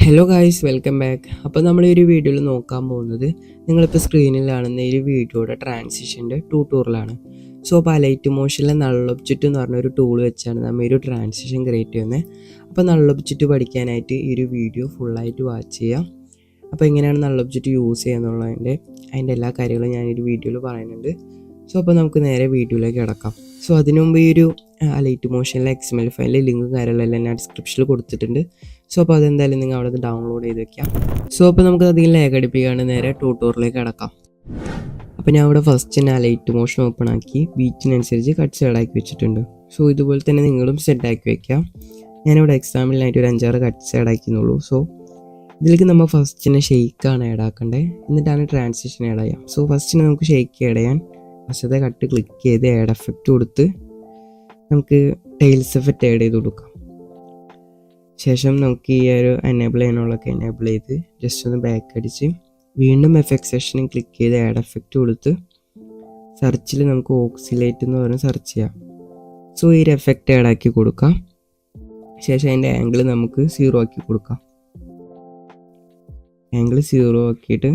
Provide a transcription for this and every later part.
Hello guys, welcome back. അപ്പോൾ നമ്മൾ ഈ ഒരു വീഡിയോയിൽ നോക്കാൻ പോകുന്നത് നിങ്ങളിപ്പോൾ സ്ക്രീനിൽ കാണുന്ന ഈ ഒരു വീഡിയോയുടെ ട്രാൻസിഷൻ്റെ ട്യൂട്ടോറിയലാണ്. സോ അപ്പോൾ ലൈറ്റ് മോഷനിലെ നൾ ഒബ്ജക്റ്റ് എന്ന് പറഞ്ഞ ഒരു ടൂൾ വെച്ചാണ് നമ്മൾ ഈ ഒരു ട്രാൻസിഷൻ ക്രിയേറ്റ് ചെയ്യുന്നത്. അപ്പോൾ നൾ ഒബ്ജക്റ്റ് പഠിക്കാനായിട്ട് ഈ ഒരു വീഡിയോ ഫുള്ളായിട്ട് വാച്ച് ചെയ്യാം. അപ്പോൾ എങ്ങനെയാണ് നൾ ഒബ്ജക്റ്റ് യൂസ് ചെയ്യുക എന്നുള്ളതിൻ്റെ എല്ലാ കാര്യങ്ങളും ഞാൻ ഈ ഒരു വീഡിയോയിൽ പറയുന്നുണ്ട്. സോ അപ്പോൾ നമുക്ക് നേരെ വീഡിയോയിലേക്ക് കിടക്കാം. സോ അതിനു മുമ്പ് ഈ ഒരു ലൈറ്റ് മോഷനിലെ XML ഫയലിൽ ലിങ്കും കാര്യങ്ങളെല്ലാം ഞാൻ ഡിസ്ക്രിപ്ഷനിൽ കൊടുത്തിട്ടുണ്ട്. സോ അപ്പോൾ അതെന്തായാലും നിങ്ങൾ അവിടെ നിന്ന് ഡൗൺലോഡ് ചെയ്ത് വെക്കാം. സോ അപ്പോൾ നമുക്ക് അധികം ലാഗ് അടിപ്പിക്കാണ്ട് നേരെ ട്യൂട്ടോറിയലിലേക്ക് കിടക്കാം. അപ്പോൾ ഞാൻ ഇവിടെ ഫസ്റ്റ് ഞാൻ ലൈറ്റ് മോഷൻ ഓപ്പൺ ആക്കി ബീറ്റിനനുസരിച്ച് കട്ട് സെറ്റാക്കി വെച്ചിട്ടുണ്ട്. സോ ഇതുപോലെ തന്നെ നിങ്ങളും സെറ്റാക്കി വെക്കാം. ഞാനിവിടെ എക്സാമ്പിളിനായിട്ട് ഒരു 5-6 കട്ട് സെറ്റാക്കുന്നുള്ളൂ. സോ ഇതിലേക്ക് നമ്മൾ ഫസ്റ്റിനെ ഷെയ്ക്കാണ് ആഡ് ആക്കേണ്ടത്, എന്നിട്ടാണ് ട്രാൻസിഷൻ ആഡ് ചെയ്യാം. സോ ഫസ്റ്റിന് നമുക്ക് ഷെയ്ക്ക് ആഡ് ചെയ്യാൻ ഫസ്റ്റത്തെ കട്ട് ക്ലിക്ക് ചെയ്ത് ആഡ് എഫക്റ്റ് കൊടുത്ത് നമുക്ക് ടൈൽസ് എഫക്റ്റ് ആഡ് ചെയ്ത് കൊടുക്കാം. ശേഷം നമുക്ക് ഈ ഒരു എനേബിൾ ചെയ്യാനുള്ളതൊക്കെ എനേബിൾ ചെയ്ത് ജസ്റ്റ് ഒന്ന് ബാക്ക് അടിച്ച് വീണ്ടും എഫക്റ്റ് സെക്ഷനിൽ ക്ലിക്ക് ചെയ്ത് ആഡ് എഫക്റ്റ് കൊടുത്ത് സെർച്ചിൽ നമുക്ക് ഓക്സിലേറ്റ് എന്ന് പറഞ്ഞ് സെർച്ച് ചെയ്യാം. സോ ഈ ഒരു എഫക്റ്റ് ആഡ് ആക്കി കൊടുക്കാം. ശേഷം അതിൻ്റെ ആംഗിൾ നമുക്ക് 0 ആക്കി കൊടുക്കാം. ആംഗിൾ 0 ആക്കിയിട്ട്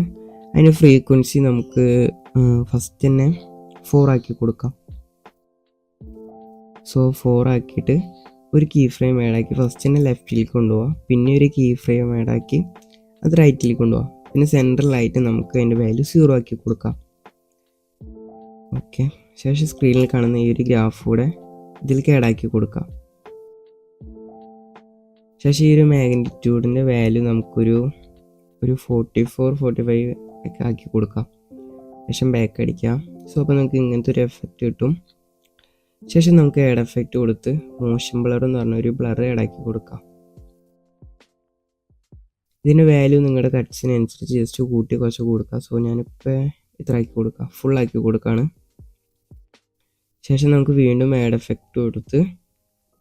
അതിൻ്റെ ഫ്രീക്വൻസി നമുക്ക് ഫസ്റ്റ് തന്നെ 4 ആക്കി കൊടുക്കാം. സോ 4 ആക്കിയിട്ട് ഒരു കീ ഫ്രെയിം ആഡാക്കി ഫസ്റ്റ് തന്നെ ലെഫ്റ്റിലേക്ക് കൊണ്ടുപോകാം, പിന്നെ ഒരു കീ ഫ്രെയിം ആഡാക്കി അത് റൈറ്റിലേക്ക് കൊണ്ടുപോകാം, പിന്നെ സെൻട്രലായിട്ട് നമുക്ക് അതിൻ്റെ വാല്യൂ 0 ആക്കി കൊടുക്കാം. ഓക്കെ, ശേഷം സ്ക്രീനിൽ കാണുന്ന ഈ ഒരു ഗ്രാഫ് കൂടെ ഇതിലേക്ക് ആഡാക്കി കൊടുക്കാം. ശേഷം ഈ ഒരു മാഗ്നിറ്റ്യൂഡിൻ്റെ വാല്യൂ നമുക്കൊരു 44-45 ഒക്കെ ആക്കി കൊടുക്കാം. ശേഷം ബാക്ക് അടിക്കാം. സോ അപ്പോൾ നമുക്ക് ഇങ്ങനത്തെ ഒരു എഫക്റ്റ് കിട്ടും. ശേഷം നമുക്ക് ആഡ് എഫക്റ്റ് കൊടുത്ത് മോഷൻ ബ്ലർ എന്ന് പറഞ്ഞ ഒരു ബ്ലർ ആഡാക്കി കൊടുക്കാം. ഇതിൻ്റെ വാല്യൂ നിങ്ങളുടെ കട്ട്സിനനുസരിച്ച് ജസ്റ്റ് കൂട്ടി കുറച്ച് കൊടുക്കുക. സോ ഞാനിപ്പോൾ ഇത്ര ആക്കി കൊടുക്കാം, ഫുള്ളാക്കി കൊടുക്കുകയാണ്. ശേഷം നമുക്ക് വീണ്ടും ആഡ് എഫക്റ്റ് കൊടുത്ത്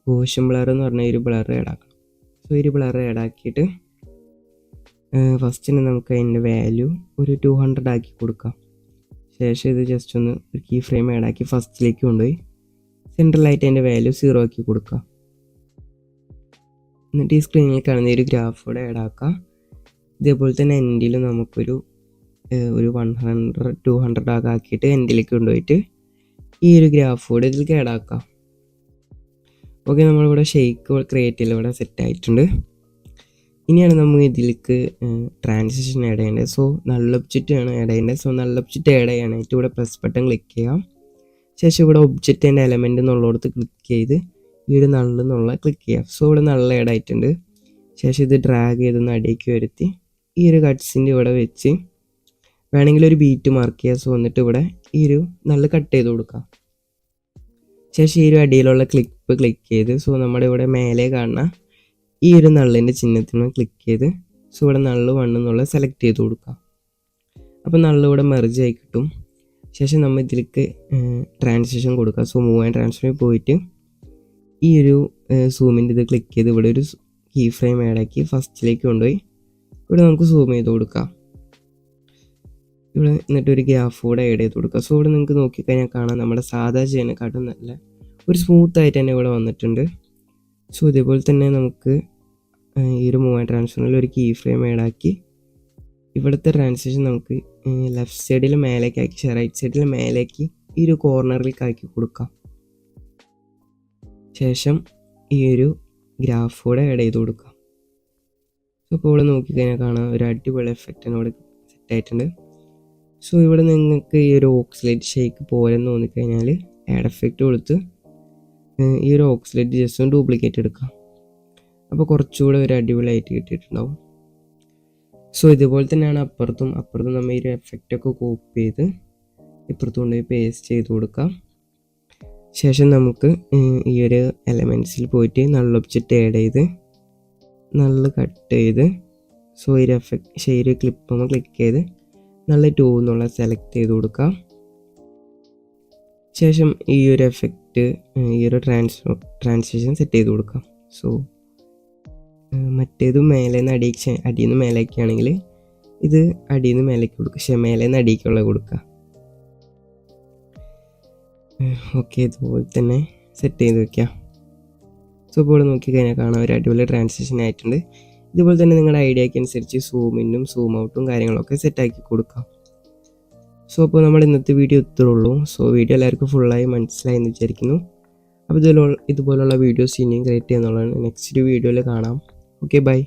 മോഷൻ ബ്ലർ എന്ന് പറഞ്ഞ ഒരു ബ്ലർ ആഡാക്കണം. സോ ഈ ബ്ലർ ആഡാക്കിയിട്ട് ഫസ്റ്റിന് നമുക്ക് അതിൻ്റെ വാല്യൂ ഒരു 200 ആക്കി കൊടുക്കാം. ശേഷം ഇത് ജസ്റ്റ് ഒന്ന് ഒരു കീ ഫ്രെയിം ആഡാക്കി ഫസ്റ്റിലേക്ക് കൊണ്ടുപോയി സെൻട്രലായിട്ട് അതിൻ്റെ വാല്യൂ 0 ആക്കി കൊടുക്കുക. എന്നിട്ട് ഈ സ്ക്രീനിൽ കാണുന്ന ഒരു ഗ്രാഫ് കൂടെ ആഡാക്കാം. ഇതേപോലെ തന്നെ എൻഡിൽ നമുക്കൊരു 100-200 ആക്കിയിട്ട് എൻഡിലേക്ക് കൊണ്ടുപോയിട്ട് ഈ ഒരു ഗ്രാഫ് കൂടെ ഇതിലേക്ക് ആഡാക്കാം. ഓക്കെ, നമ്മളിവിടെ ഷെയ്ക്ക് ക്രിയേറ്റ് ചെയ്ത് ഇവിടെ സെറ്റ് ആയിട്ടുണ്ട്. ഇനിയാണ് നമ്മൾ ഇതിലേക്ക് ട്രാൻസിഷൻ ആഡ് ചെയ്യേണ്ടത്. സോ നൾ ഒബ്ജക്റ്റ് ആണ് ആഡ് ചെയ്യേണ്ടത്. സോ നൾ ഒബ്ജക്റ്റ് ആഡ് ചെയ്യാനായിട്ട് ഇവിടെ പ്ലസ് ബട്ടൺ ക്ലിക്ക് ചെയ്യാം. ശേഷം ഇവിടെ ഒബ്ജക്റ്റ് ആൻഡ് എലമെൻ്റ് എന്നുള്ളിടത്ത് ക്ലിക്ക് ചെയ്ത് ഈ ഒരു നള്ള് എന്നുള്ള ക്ലിക്ക് ചെയ്യാം. സോ ഇവിടെ നള്ള് ആഡ് ആയിട്ടുണ്ട്. ശേഷം ഇത് ഡ്രാഗ് ചെയ്തൊന്ന് അടിയിലേക്ക് വരുത്തി ഈ ഒരു കട്ട്സിൻ്റെ ഇവിടെ വെച്ച് വേണമെങ്കിൽ ഒരു ബീറ്റ് മാർക്ക് ചെയ്യാം. സോ എന്നിട്ട് ഇവിടെ ഈ ഒരു നള്ള് കട്ട് ചെയ്ത് കൊടുക്കാം. ശേഷം ഈ ഒരു അടിയിലുള്ള ക്ലിപ്പ് ക്ലിക്ക് ചെയ്ത് സോ നമ്മുടെ ഇവിടെ മേലെ കാണുന്ന ഈ ഒരു നള്ളിൻ്റെ ചിഹ്നത്തിന് ക്ലിക്ക് ചെയ്ത് സോ ഇവിടെ നള്ള് 1 എന്നുള്ള സെലക്ട് ചെയ്ത് കൊടുക്കാം. അപ്പോൾ നള്ള് ഇവിടെ മെർജ് ആയി കിട്ടും. ശേഷം നമ്മൾ ഇതിലേക്ക് ട്രാൻസിഷൻ കൊടുക്കുക. സോ മൂവ് ആൻഡ് ട്രാൻസ്ഫറിൽ പോയിട്ട് ഈ ഒരു സൂമിൻ്റെ ഇത് ക്ലിക്ക് ചെയ്ത് ഇവിടെ ഒരു കീ ഫ്രെയിം ആഡാക്കി ഫസ്റ്റിലേക്ക് കൊണ്ടുപോയി ഇവിടെ നമുക്ക് സൂം ചെയ്ത് കൊടുക്കാം. ഇവിടെ എന്നിട്ട് ഒരു ഗ്രാഫ് കൂടെ ആഡ് ചെയ്ത് കൊടുക്കുക. സോ ഇവിടെ നിങ്ങൾക്ക് നോക്കിക്കഴിഞ്ഞാൽ കാണാം നമ്മുടെ സാധാ ചെയ്യുന്നതിനെക്കാട്ടും നല്ല ഒരു സ്മൂത്തായിട്ട് തന്നെ ഇവിടെ വന്നിട്ടുണ്ട്. സോ ഇതേപോലെ തന്നെ നമുക്ക് ഈ ഒരു മൂവ് ആൻഡ് ട്രാൻസ്ഫറിൽ ഒരു കീ ഫ്രെയിം ആഡാക്കി ഇവിടുത്തെ ട്രാൻസിഷൻ നമുക്ക് ലെഫ്റ്റ് സൈഡിൽ മേലേക്ക് ആക്കി റൈറ്റ് സൈഡിൽ മേലേക്ക് ഈ ഒരു കോർണറിലേക്ക് ആക്കി കൊടുക്കാം. ശേഷം ഈ ഒരു ഗ്രാഫ് കൂടെ ആഡ് ചെയ്ത് കൊടുക്കാം. സോ ഇപ്പോൾ ഇവിടെ നോക്കിക്കഴിഞ്ഞാൽ കാണാം ഒരു അടിപൊളി എഫക്റ്റിനോട് സെറ്റ് ആയിട്ടുണ്ട്. സോ ഇവിടെ നിങ്ങൾക്ക് ഈ ഒരു ഓക്സിലേറ്റ് ഷേക്ക് പോരെന്ന് തോന്നിക്കഴിഞ്ഞാൽ ആഡ് എഫക്റ്റ് കൊടുത്ത് ഈ ഒരു ഓക്സിലേറ്റ് ജസ്റ്റ് ഒന്ന് ഡ്യൂപ്ലിക്കേറ്റ് എടുക്കാം. അപ്പോൾ കുറച്ചുകൂടെ ഒരു അടിപൊളിയായിട്ട് കിട്ടിയിട്ടുണ്ടാവും. സോ ഇതുപോലെ തന്നെയാണ് അപ്പുറത്തും നമ്മൾ ഈ ഒരു എഫക്റ്റൊക്കെ കോപ്പി ചെയ്ത് ഇപ്പുറത്തും കൊണ്ടുപോയി പേസ്റ്റ് ചെയ്ത് കൊടുക്കാം. ശേഷം നമുക്ക് ഈ ഒരു എലമെൻറ്റ്സിൽ പോയിട്ട് നൾ ഒബ്ജക്റ്റ് ആഡ് ചെയ്ത് നള്ള് കട്ട് ചെയ്ത് സോ ഈ ഒരു എഫക്റ്റ് ഈ ഒരു ക്ലിപ്പ് ക്ലിക്ക് ചെയ്ത് നൾ 2 എന്നുള്ള സെലക്ട് ചെയ്ത് കൊടുക്കാം. ശേഷം ഈ ഒരു എഫക്റ്റ് ഈ ഒരു ട്രാൻസിഷൻ സെറ്റ് ചെയ്ത് കൊടുക്കാം. സോ മറ്റേത് മേലേന്ന് അടിയിൽ നിന്ന് മേലേക്കാണെങ്കിൽ ഇത് അടിയിൽ നിന്ന് മേലേക്ക് കൊടുക്കുക, പക്ഷേ മേലേന്ന് അടിയിക്കുള്ള കൊടുക്കുക. ഓക്കെ, ഇതുപോലെ തന്നെ സെറ്റ് ചെയ്ത് വെക്കാം. സോ ഇപ്പോൾ ഇവിടെ നോക്കിക്കഴിഞ്ഞാൽ കാണാം ഒരു അടിപൊളി ട്രാൻസിഷൻ ആയിട്ടുണ്ട്. ഇതുപോലെ തന്നെ നിങ്ങളുടെ ഐഡിയയ്ക്ക് അനുസരിച്ച് സൂം ഇന്നും സൂം ഔട്ടും കാര്യങ്ങളൊക്കെ സെറ്റാക്കി കൊടുക്കാം. സോ അപ്പോൾ നമ്മൾ ഇന്നത്തെ വീഡിയോ ഇത്രേ ഉള്ളൂ. സോ വീഡിയോ എല്ലാവർക്കും ഫുള്ളായി മനസ്സിലായി എന്ന് വിചാരിക്കുന്നു. അപ്പോൾ ഇതുപോലുള്ള വീഡിയോസ് ഇനിയും ക്രിയേറ്റ് ചെയ്യുന്നുള്ളതാണ്. നെക്സ്റ്റ് വീഡിയോയിൽ കാണാം. Okay, by.